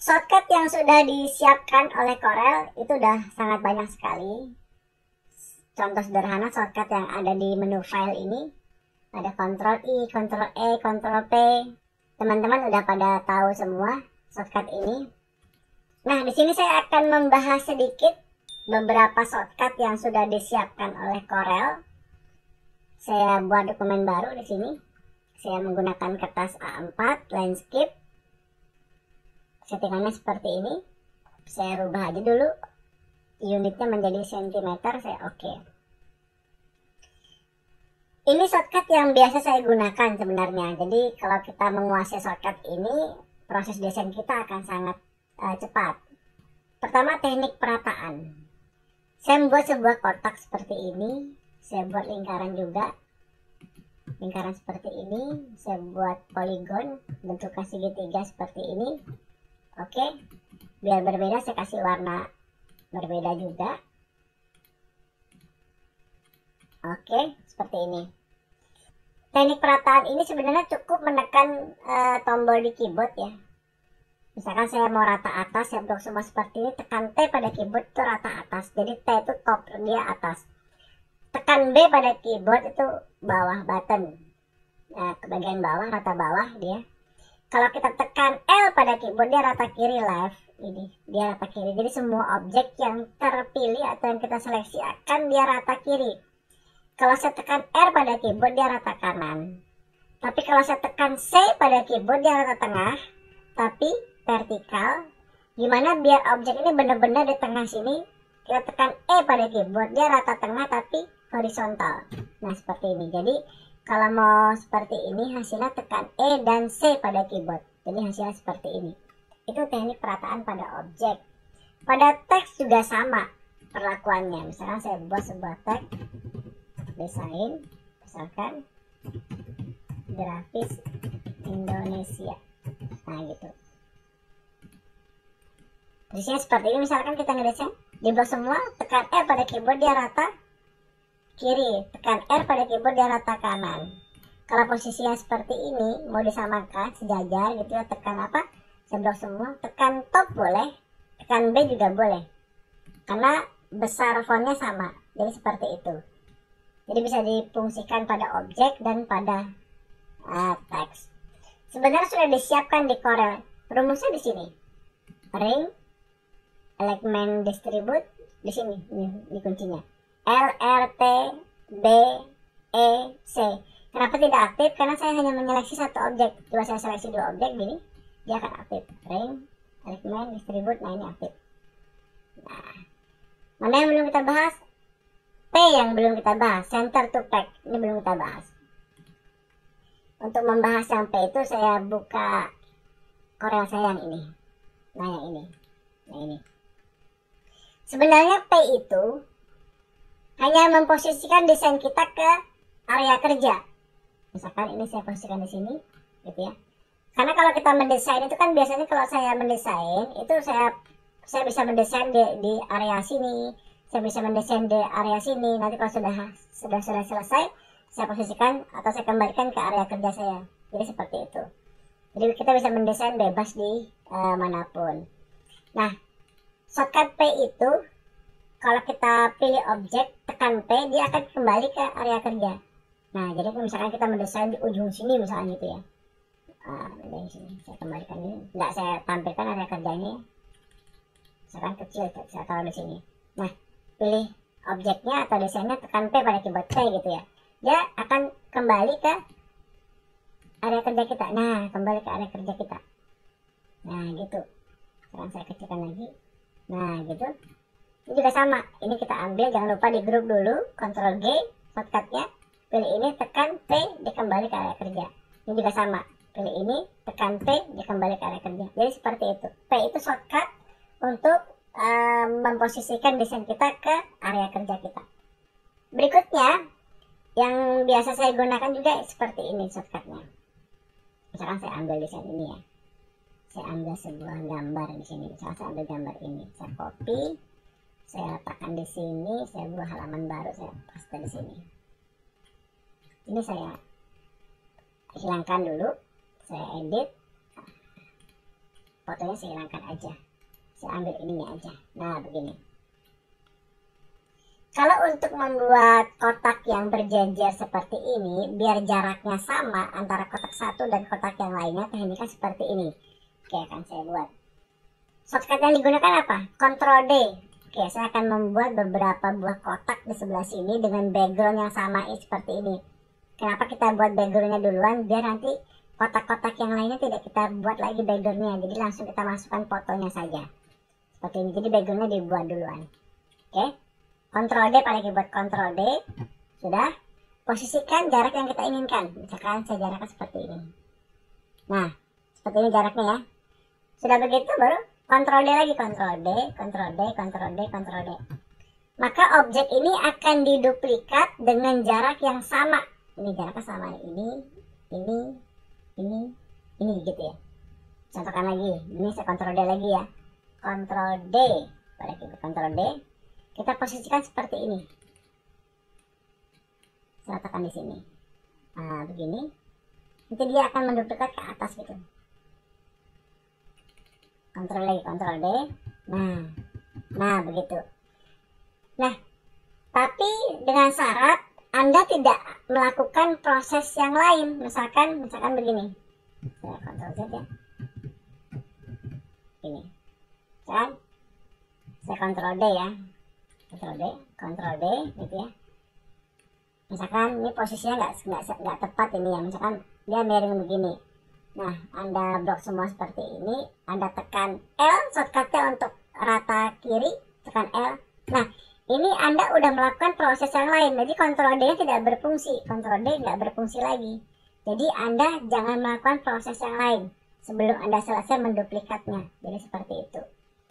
Shortcut yang sudah disiapkan oleh Corel itu udah sangat banyak sekali. Contoh sederhana shortcut yang ada di menu file ini, ada Ctrl I, Ctrl E, Ctrl P. Teman-teman udah pada tahu semua shortcut ini. Nah, di sini saya akan membahas sedikit beberapa shortcut yang sudah disiapkan oleh Corel. Saya buat dokumen baru di sini. Saya menggunakan kertas A4 landscape. Settingannya seperti ini. Saya rubah aja dulu unitnya menjadi cm, saya oke. Ini shortcut yang biasa saya gunakan sebenarnya. Jadi kalau kita menguasai shortcut ini, proses desain kita akan sangat cepat. Pertama, teknik perataan. Saya membuat sebuah kotak seperti ini. Saya buat lingkaran juga. Lingkaran seperti ini. Saya buat poligon bentuknya segitiga seperti ini. Oke, biar berbeda saya kasih warna berbeda juga. Oke, seperti ini. Teknik perataan ini sebenarnya cukup menekan tombol di keyboard ya. Misalkan saya mau rata atas, saya blok semua seperti ini, tekan T pada keyboard itu rata atas. Jadi T itu top, dia atas. Tekan B pada keyboard itu bawah button. Nah, ke bagian bawah, rata bawah dia. Kalau kita tekan L pada keyboard, dia rata kiri left. Ini dia rata kiri. Jadi semua objek yang terpilih atau yang kita seleksi akan dia rata kiri. Kalau saya tekan R pada keyboard, dia rata kanan. Tapi kalau saya tekan C pada keyboard, dia rata tengah, tapi vertikal. Gimana biar objek ini benar-benar di tengah sini? Kita tekan E pada keyboard, dia rata tengah tapi horizontal. Nah, seperti ini. Jadi kalau mau seperti ini, hasilnya tekan E dan C pada keyboard. Jadi hasilnya seperti ini. Itu teknik perataan pada objek. Pada teks juga sama perlakuannya. Misalkan saya buat sebuah teks, desain, misalkan grafis Indonesia. Nah, gitu. Desainnya seperti ini. Misalkan kita ngedesain, di blok semua, tekan R pada keyboard, dia rata kiri, tekan R pada keyboard, dia rata kanan. Kalau posisinya seperti ini, mau disamakan sejajar gitu ya, tekan apa? Saya blok semua, tekan top boleh, tekan B juga boleh. Karena besar fontnya sama, jadi seperti itu. Jadi bisa difungsikan pada objek dan pada teks. Sebenarnya sudah disiapkan di Corel. Rumusnya di sini. Ring, element distribute, di sini, ini kuncinya. L, R, T, B, E, C. Kenapa tidak aktif? Karena saya hanya menyeleksi satu objek. Coba saya seleksi dua objek gini, dia akan aktif. Ring, element, distribute, nah ini aktif. Nah, mana yang belum kita bahas? P yang belum kita bahas, center to pack, ini belum kita bahas. Untuk membahas yang P itu saya buka Corel saya yang ini. Nah, yang ini. Nah, ini. Sebenarnya P itu hanya memposisikan desain kita ke area kerja. Misalkan ini saya posisikan di sini, gitu ya. Karena kalau kita mendesain itu kan biasanya kalau saya mendesain itu saya bisa mendesain di area sini, saya bisa mendesain di area sini. Nanti kalau sudah selesai, saya posisikan atau saya kembalikan ke area kerja saya. Jadi seperti itu. Jadi kita bisa mendesain bebas di manapun. Nah, shortcut P itu kalau kita pilih objek, tekan P, dia akan kembali ke area kerja. Nah, jadi misalkan kita mendesain di ujung sini misalnya gitu ya. Dari sini saya kembalikan ini. Nggak saya tampilkan area kerjanya. Misalkan kecil, saya taruh di sini. Nah, pilih objeknya atau desainnya, tekan P pada keyboard P gitu ya. Dia akan kembali ke area kerja kita. Nah, kembali ke area kerja kita. Nah, gitu. Sekarang saya kecilkan lagi. Nah, gitu. Ini juga sama. Ini kita ambil, jangan lupa di grup dulu. Ctrl G, shortcutnya. Pilih ini, tekan P, dia kembali ke area kerja. Ini juga sama. Pilih ini, tekan P, dia kembali ke area kerja. Jadi seperti itu. P itu shortcut untuk memposisikan desain kita ke area kerja kita. Berikutnya, yang biasa saya gunakan juga seperti ini shortcutnya. Misalkan saya ambil desain ini ya. Saya ambil sebuah gambar di sini. Misalkan saya ambil gambar ini. Saya copy. Saya letakkan di sini. Saya buat halaman baru. Saya paste di sini. Ini saya hilangkan dulu. Saya edit. fotonya saya hilangkan aja, saya ambil ininya aja. Nah begini. Kalau untuk membuat kotak yang berjejer seperti ini, biar jaraknya sama antara kotak satu dan kotak yang lainnya, tekniknya seperti ini. Oke, akan saya buat. Shortcut yang digunakan apa? Ctrl D. Oke, saya akan membuat beberapa buah kotak di sebelah sini dengan background yang sama seperti ini. Kenapa kita buat backgroundnya duluan? Biar nanti kotak-kotak yang lainnya tidak kita buat lagi backgroundnya. Jadi langsung kita masukkan fotonya saja. Seperti ini. Jadi backgroundnya dibuat duluan. Oke. Ctrl D pada keyboard, Ctrl D. Sudah. Posisikan jarak yang kita inginkan. Misalkan saya jaraknya seperti ini. Nah, seperti ini jaraknya ya. Sudah begitu baru Ctrl D lagi, Ctrl D, Ctrl D, Ctrl D, Ctrl D. Maka objek ini akan diduplikat dengan jarak yang sama. Ini jaraknya sama, ini gitu ya. Contohkan lagi. Ini saya Ctrl D lagi ya. Ctrl D pada keyboard, Ctrl D. Kita posisikan seperti ini. Saya letakkan di sini. Nah, begini. Nanti dia akan menduplikat ke atas gitu. Ctrl lagi, Ctrl D. Nah, begitu. Nah, tapi dengan syarat Anda tidak melakukan proses yang lain. Misalkan begini. Saya Ctrl Z ya. Ini. Kan? Saya Ctrl D ya. Ctrl D, gitu ya. Misalkan ini posisinya nggak tepat ini ya. Misalkan dia miring begini. Nah, Anda blok semua seperti ini. Anda tekan L, shortcutnya untuk rata kiri, tekan L. Nah, ini Anda udah melakukan proses yang lain. Jadi Ctrl D tidak berfungsi. Ctrl D nggak berfungsi lagi. Jadi Anda jangan melakukan proses yang lain sebelum Anda selesai menduplikatnya. Jadi seperti itu.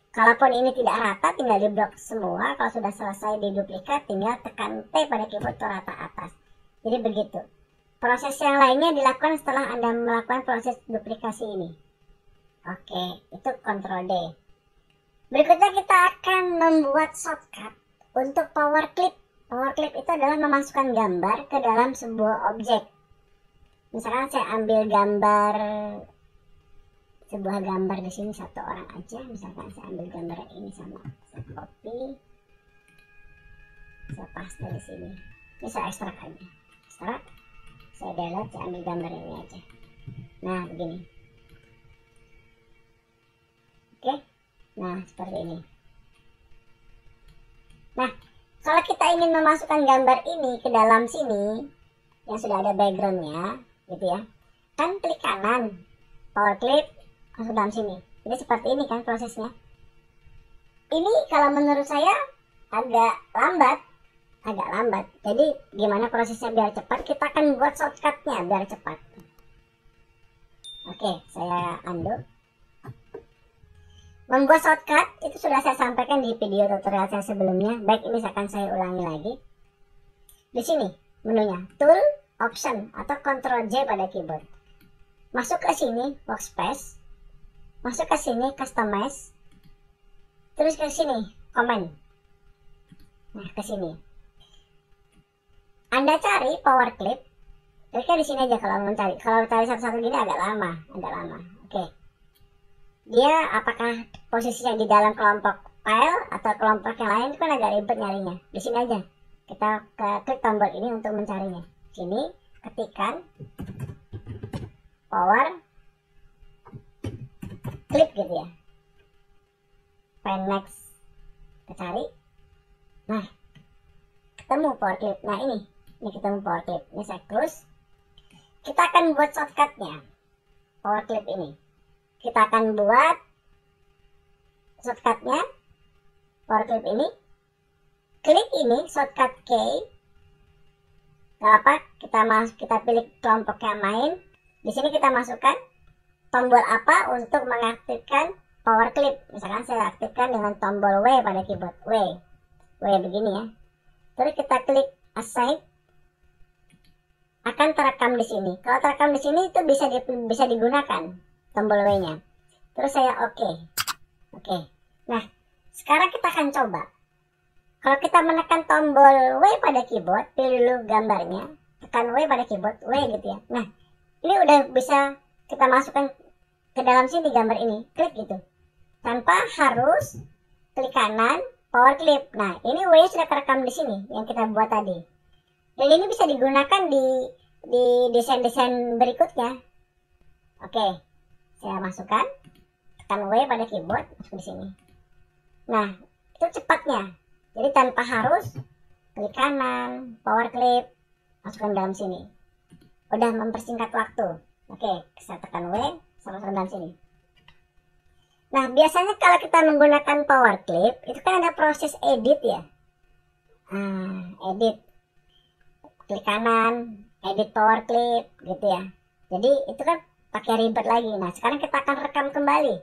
Kalaupun ini tidak rata, tinggal diblok semua. Kalau sudah selesai diduplikat, tinggal tekan T pada keyboard untuk rata atas. Jadi begitu. Proses yang lainnya dilakukan setelah Anda melakukan proses duplikasi ini. Oke, itu Ctrl D. Berikutnya kita akan membuat shortcut untuk power clip. Power clip itu adalah memasukkan gambar ke dalam sebuah objek. Misalkan saya ambil sebuah gambar di sini satu orang aja. Misalkan saya ambil gambar ini sama, saya copy, saya paste di sini. Ini saya ekstrak aja, ekstrak, saya delete, saya ambil gambar ini aja. Nah begini. Oke, nah seperti ini. Nah, kalau kita ingin memasukkan gambar ini ke dalam sini yang sudah ada backgroundnya, gitu ya, kan klik kanan, power clip, masuk dalam sini. Jadi seperti ini kan prosesnya. Ini kalau menurut saya agak lambat. Jadi gimana prosesnya biar cepat? Kita akan buat shortcutnya biar cepat. Oke, saya undo. Membuat shortcut itu sudah saya sampaikan di video tutorial saya sebelumnya. Baik, ini akan saya ulangi lagi. Di sini menunya Tool, Option atau Ctrl J pada keyboard. Masuk ke sini Workspace. Masuk ke sini Customize. Terus ke sini Command. Nah, ke sini. Anda cari power clip. Kliknya di sini aja kalau mau cari. Kalau cari satu-satu gini agak lama. Oke. Dia apakah posisinya di dalam kelompok file atau kelompok yang lain, itu kan agak ribet nyarinya. Di sini aja. Kita klik tombol ini untuk mencarinya. Sini ketikkan power clip gitu ya. Find next. Kita cari. Nah, ketemu power clip. Nah, ini ketemu power clip. Ini saya close. Kita akan buat shortcutnya. Power clip ini. Kita akan buat shortcutnya. Power clip ini. Klik ini shortcut K. Gak apa, kita pilih kelompok yang main. Di sini kita masukkan tombol apa untuk mengaktifkan power clip. Misalkan saya aktifkan dengan tombol W pada keyboard. W begini ya. Terus kita klik assign. Akan terekam di sini. Kalau terekam di sini itu bisa digunakan tombol W-nya. Terus saya oke. Nah, sekarang kita akan coba. Kalau kita menekan tombol W pada keyboard, pilih dulu gambarnya, tekan W pada keyboard, W gitu ya. Nah, ini udah bisa kita masukkan ke dalam sini gambar ini, klik gitu, tanpa harus klik kanan power clip. Nah, ini W-nya sudah terekam di sini yang kita buat tadi, dan ini bisa digunakan di desain-desain berikutnya. Oke, saya masukkan, tekan W pada keyboard, masuk di sini. Nah, itu cepatnya, jadi tanpa harus klik kanan power clip, masukkan dalam sini, udah mempersingkat waktu. Oke, saya tekan W, sama dalam sini. Nah, biasanya kalau kita menggunakan power clip, itu kan ada proses edit ya. Edit, klik kanan, edit power clip, gitu ya. Jadi itu kan pakai ribet lagi. Nah, sekarang kita akan rekam kembali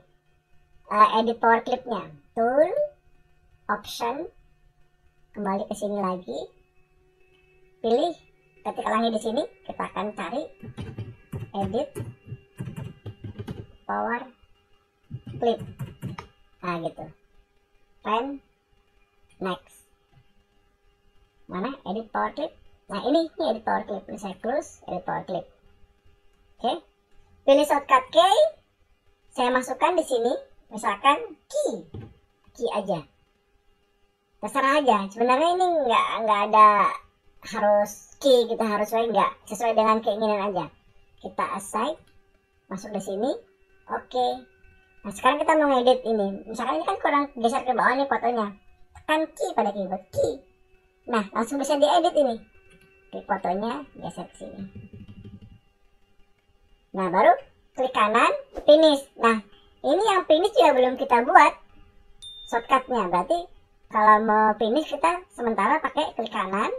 edit power clipnya. Tool, option, kembali ke sini lagi, pilih, ketik lagi di sini, kita akan cari edit power clip. Nah, gitu. Then next. Mana edit power clip? Nah, ini edit power clip. Ini saya close edit power clip. Oke. Pilih shortcut key. Saya masukkan di sini, misalkan key aja. Terserah aja. Sebenarnya ini nggak ada harus key, kita harus nggak, sesuai dengan keinginan aja. Kita assign, masuk di sini. Oke. Nah, sekarang kita mau ngedit ini. Misalkan ini kan kurang geser ke bawah nih fotonya. Tekan key pada keyboard, key. Nah, langsung bisa diedit ini. Klik fotonya, geser ke sini. Nah, baru klik kanan, finish. Nah, ini yang finish juga belum kita buat shortcutnya. Berarti kalau mau finish kita sementara pakai klik kanan,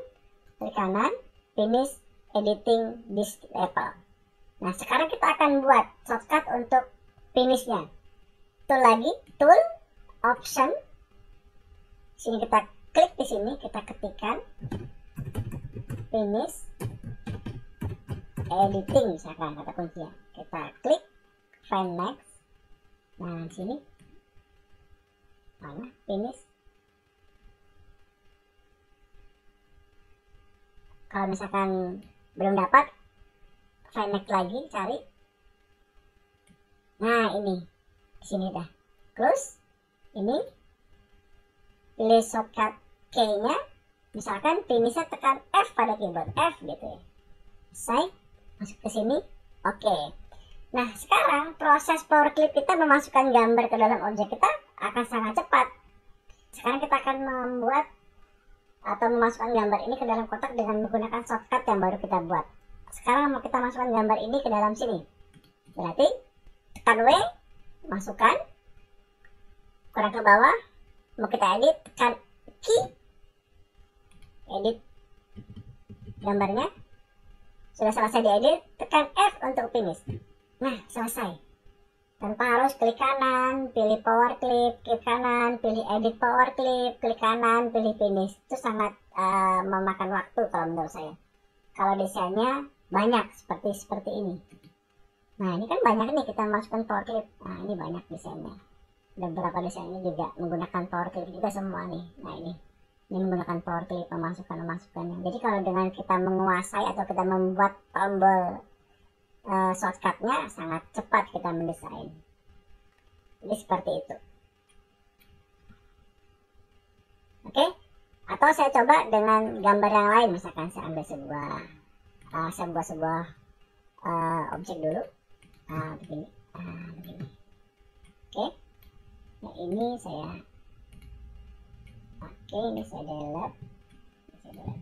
finish editing this level. Nah, sekarang kita akan buat shortcut untuk finishnya. Tool lagi, tool, option. Sini kita klik di sini, kita ketikkan finish editing, misalkan kata kuncinya. Kita klik find next. Nah, sini mana finish. Kalau misalkan belum dapat, find next lagi, cari. Nah, ini di sini dah close. Ini pilih shortcut key-nya, misalkan finishnya tekan F pada keyboard, F gitu ya. Save, masuk ke sini. Oke. Nah, sekarang proses power clip kita memasukkan gambar ke dalam objek kita akan sangat cepat. Sekarang kita akan membuat atau memasukkan gambar ini ke dalam kotak dengan menggunakan shortcut yang baru kita buat. Sekarang mau kita masukkan gambar ini ke dalam sini. Berarti tekan W, masukkan, kurang ke bawah, mau kita edit, tekan key, edit gambarnya. Sudah selesai diedit, tekan F untuk finish. Nah, selesai. Tanpa harus klik kanan, pilih power clip, klik kanan, pilih edit power clip, klik kanan, pilih finish. Itu sangat memakan waktu kalau menurut saya. Kalau desainnya banyak seperti ini. Nah, ini kan banyak nih kita masukkan power clip. Nah, ini banyak desainnya. Dan beberapa desainnya juga menggunakan power clip juga semua nih. Nah, ini menggunakan power clip, memasukkannya. Jadi kalau dengan kita menguasai atau kita membuat tombol shortcutnya, sangat cepat kita mendesain. Jadi seperti itu. Oke. Atau saya coba dengan gambar yang lain. Misalkan saya ambil sebuah objek dulu. Begini. Oke. Nah, ini saya ini saya delete.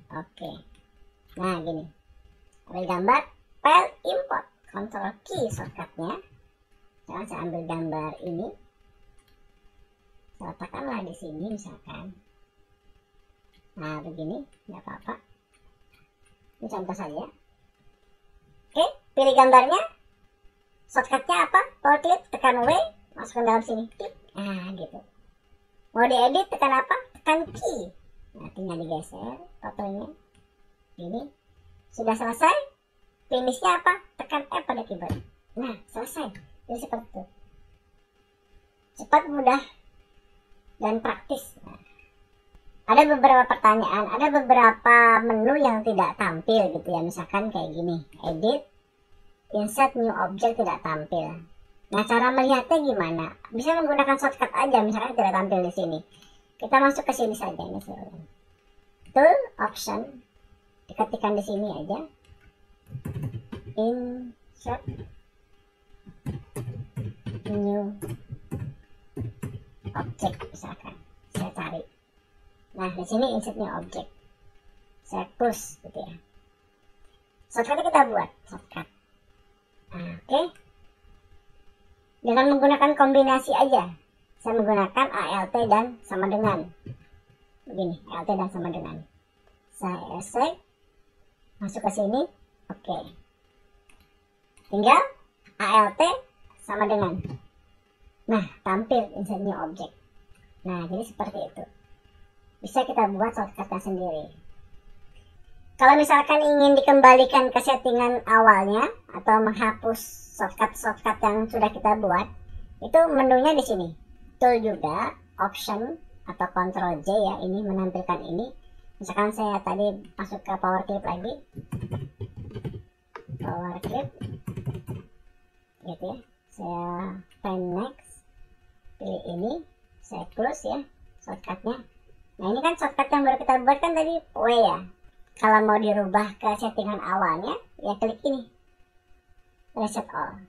Oke. Nah, gini. Ambil gambar, file import, Ctrl key shortcutnya. Sekarang saya ambil gambar ini. Saya letakkanlah di sini misalkan. Nah, begini, nggak apa-apa. Ini contoh saja. Oke, pilih gambarnya. Shortcutnya apa? Power clip, tekan W, masukkan dalam sini. Klik. Nah, gitu. Mau diedit, tekan apa? Tekan key. Nah, tinggal digeser fotonya. Ini. Sudah selesai. Finishnya apa? Tekan F pada keyboard. Nah, selesai. Jadi seperti itu. Cepat, mudah, dan praktis. Nah, ada beberapa pertanyaan, ada beberapa menu yang tidak tampil gitu ya. Misalkan kayak gini, edit, insert new object tidak tampil. Nah, cara melihatnya gimana? Bisa menggunakan shortcut aja, misalkan tidak tampil di sini. Kita masuk ke sini saja ini, tool option, diketikkan di sini aja, insert new object misalkan. Saya cari. Nah, di sini insert new object. Saya push gitu ya. Shortcut kita buat shortcut. Nah, oke. Dengan menggunakan kombinasi aja. Saya menggunakan ALT dan sama dengan. Begini, ALT dan sama dengan. Saya select, masuk ke sini, oke. Tinggal ALT sama dengan. Nah, tampil insert new object. Nah, jadi seperti itu. Bisa kita buat shortcutnya sendiri. Kalau misalkan ingin dikembalikan ke settingan awalnya atau menghapus shortcut yang sudah kita buat, itu menunya di sini. Tool juga, option atau Ctrl J ya, ini menampilkan ini. Misalkan saya tadi masuk ke power clip lagi, power clip, gitu ya. Saya find next, pilih ini, saya close ya shortcutnya. Nah, ini kan shortcut yang baru kita buat kan tadi W ya. Kalau mau dirubah ke settingan awalnya, ya klik ini, reset all.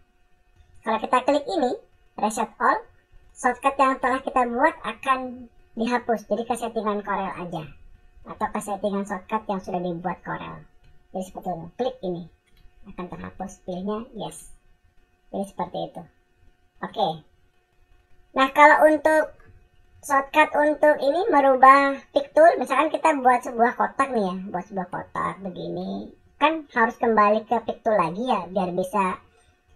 Kalau kita klik ini, reset all, shortcut yang telah kita buat akan dihapus, jadi ke settingan Corel aja, atau ke settingan shortcut yang sudah dibuat Corel. Jadi seperti itu, klik ini, akan terhapus, pilihnya yes. Jadi seperti itu. Oke. Nah, kalau untuk shortcut untuk ini merubah pick tool, misalkan kita buat sebuah kotak nih ya, buat sebuah kotak begini, kan harus kembali ke pick tool lagi ya, biar bisa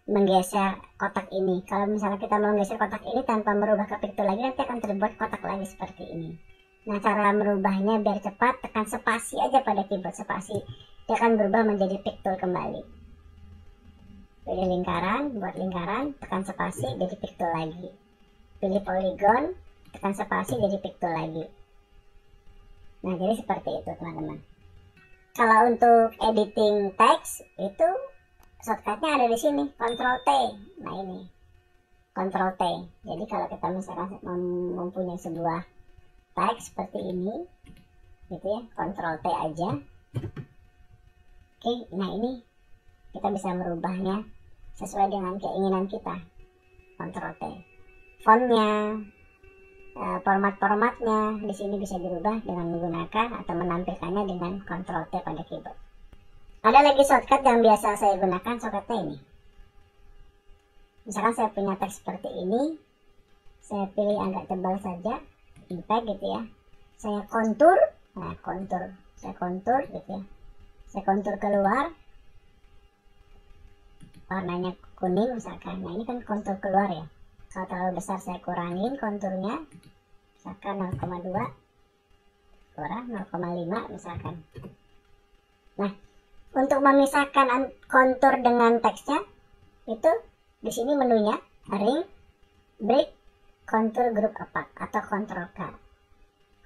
menggeser kotak ini. Kalau misalnya kita mau menggeser kotak ini tanpa merubah ke pick tool lagi, nanti akan terbuat kotak lagi seperti ini. Nah, cara merubahnya biar cepat, tekan spasi aja pada keyboard, spasi, dia akan berubah menjadi pick tool kembali. Pilih lingkaran, buat lingkaran, tekan spasi, jadi pick tool lagi. Pilih polygon, tekan spasi, jadi pick tool lagi. Nah, jadi seperti itu teman-teman. Kalau untuk editing teks itu shortcutnya ada di sini, Ctrl T. Nah, ini Ctrl T. Jadi kalau kita misalkan mempunyai sebuah teks seperti ini, gitu ya, Ctrl T aja. Oke, nah ini kita bisa merubahnya sesuai dengan keinginan kita. Ctrl T. Fontnya, format-formatnya di sini bisa dirubah dengan menggunakan atau menampilkannya dengan Ctrl T pada keyboard. Ada lagi shortcut yang biasa saya gunakan, shortcutnya ini. Misalkan saya punya teks seperti ini, saya pilih agak tebal saja, impact gitu ya. Saya kontur, nah kontur, saya kontur gitu ya. Saya kontur keluar, warnanya kuning misalkan. Nah, ini kan kontur keluar ya. Kalau terlalu besar saya kurangin konturnya, misalkan 0,2, kurang 0,5 misalkan. Nah, untuk memisahkan kontur dengan teksnya, itu di sini menunya ring, break, kontur group apart atau Ctrl K.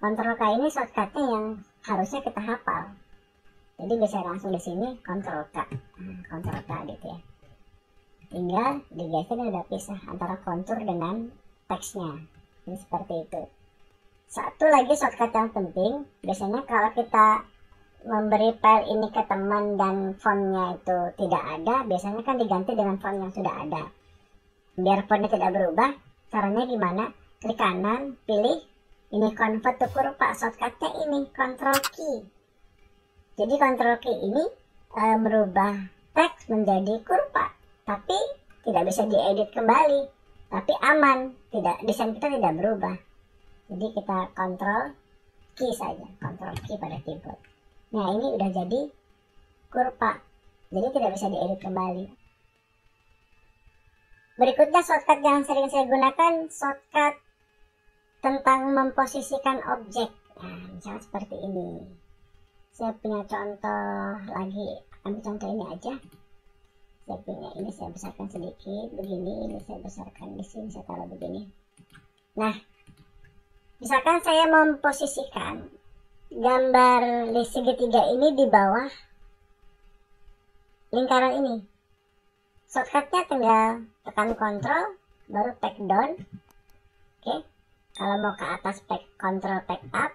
Ctrl K ini shortcutnya yang harusnya kita hafal. Jadi bisa langsung di sini Ctrl K, Ctrl K gitu ya. Tinggal digeser dan udah pisah antara kontur dengan teksnya. Ini seperti itu. Satu lagi shortcut yang penting, biasanya kalau kita memberi file ini ke teman dan fontnya itu tidak ada, biasanya kan diganti dengan font yang sudah ada. Biar fontnya tidak berubah, caranya gimana? Klik kanan, pilih ini convert to kurva, shortcutnya ini Ctrl key. Jadi Ctrl key ini merubah teks menjadi kurva, tapi tidak bisa diedit kembali, tapi aman, tidak, desain kita tidak berubah. Jadi kita Ctrl key saja, Ctrl key pada keyboard. Nah, ini udah jadi kurva, jadi tidak bisa diedit kembali. Berikutnya shortcut yang sering saya gunakan, shortcut tentang memposisikan objek. Nah, misalnya seperti ini. Saya punya contoh lagi, ambil contoh ini aja. Saya punya ini, saya besarkan sedikit begini, ini saya besarkan di sini, saya taruh begini. Nah, misalkan saya memposisikan gambar di segitiga ini di bawah lingkaran ini. shortcutnya tinggal tekan Ctrl baru pack down. Oke, kalau mau ke atas pack Ctrl pack up,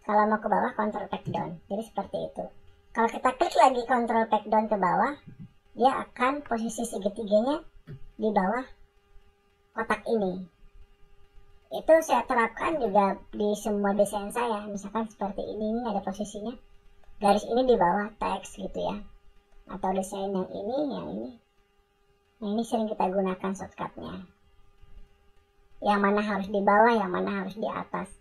kalau mau ke bawah Ctrl pack down. Jadi seperti itu. Kalau kita klik lagi Ctrl pack down ke bawah, dia akan posisi segitiganya di bawah kotak ini. Itu saya terapkan juga di semua desain saya. Misalkan seperti ini ada posisinya, garis ini di bawah teks gitu ya, atau desain yang ini, yang ini. Nah, ini sering kita gunakan shortcutnya, yang mana harus di bawah, yang mana harus di atas.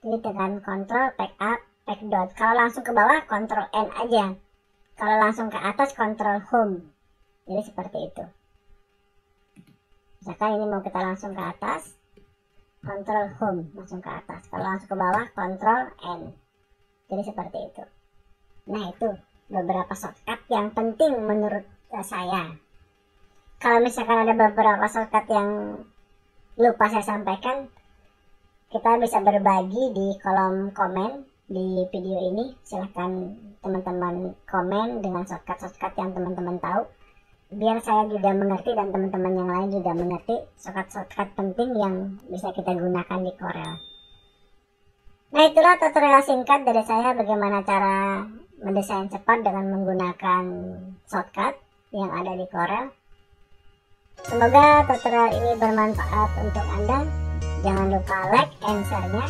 Jadi tekan Ctrl pack up pack down. Kalau langsung ke bawah Ctrl N aja, kalau langsung ke atas Ctrl home. Jadi seperti itu. Misalkan ini mau kita langsung ke atas, Ctrl home langsung ke atas. Kalau langsung ke bawah Ctrl N. Jadi seperti itu. Nah, itu beberapa shortcut yang penting menurut saya. Kalau misalkan ada beberapa shortcut yang lupa saya sampaikan, kita bisa berbagi di kolom komen di video ini. Silahkan teman-teman komen dengan shortcut-shortcut yang teman-teman tahu, biar saya juga mengerti dan teman-teman yang lain juga mengerti shortcut-shortcut penting yang bisa kita gunakan di Corel. Nah, itulah tutorial singkat dari saya bagaimana cara mendesain cepat dengan menggunakan shortcut yang ada di Corel. Semoga tutorial ini bermanfaat untuk Anda. Jangan lupa like and share-nya.